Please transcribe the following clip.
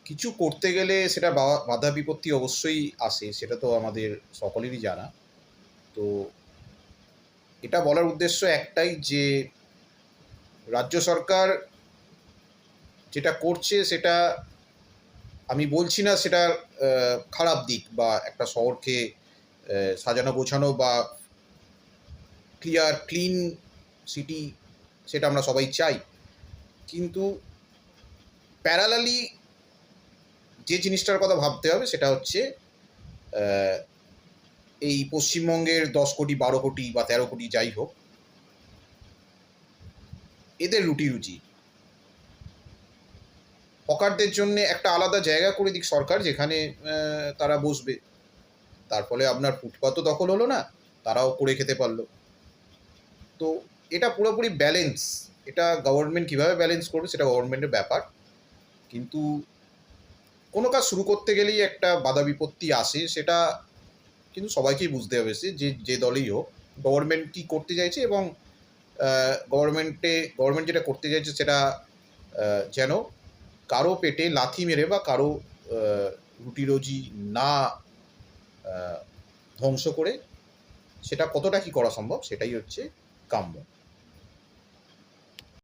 কিছু করতে গেলে সেটা বাধা বিপত্তি অবশ্যই আসে, সেটা তো আমাদের সকলেরই জানা। তো এটা বলার উদ্দেশ্য একটাই যে রাজ্য সরকার যেটা করছে সেটা আমি বলছি না সেটা খারাপ দিক বা একটা শহরকে সাজানো গোছানো বা ক্লিন সিটি সেটা আমরা সবাই চাই। কিন্তু প্যারালালি যে জিনিসটার কথা ভাবতে হবে সেটা হচ্ছে এই পশ্চিমবঙ্গের ১০ কোটি ১২ কোটি বা ১৩ কোটি যাই হোক, এদের রুটি রুজি হকারদের জন্য একটা আলাদা জায়গা করে দিক সরকার, যেখানে তারা বসবে। তার ফলে আপনার ফুটপাতও দখল হলো না, তারাও করে খেতে পারলো। তো এটা পুরোপুরি ব্যালেন্স। এটা গভর্নমেন্ট কীভাবে ব্যালেন্স করবে সেটা গভর্নমেন্টের ব্যাপার। কিন্তু কোনো কাজ শুরু করতে গেলেই একটা বাধা বিপত্তি আসে, সেটা কিন্তু সবাইকেই বুঝতে হবে, সে যে দলেই হোক। গভর্নমেন্ট কী করতে চাইছে এবং গভর্নমেন্ট যেটা করতে চাইছে সেটা যেন কারো পেটে লাথি মেরে বা কারো রুটি রুজি না ধ্বংস করে, সেটা কতটা কী করা সম্ভব সেটাই হচ্ছে কাম্য।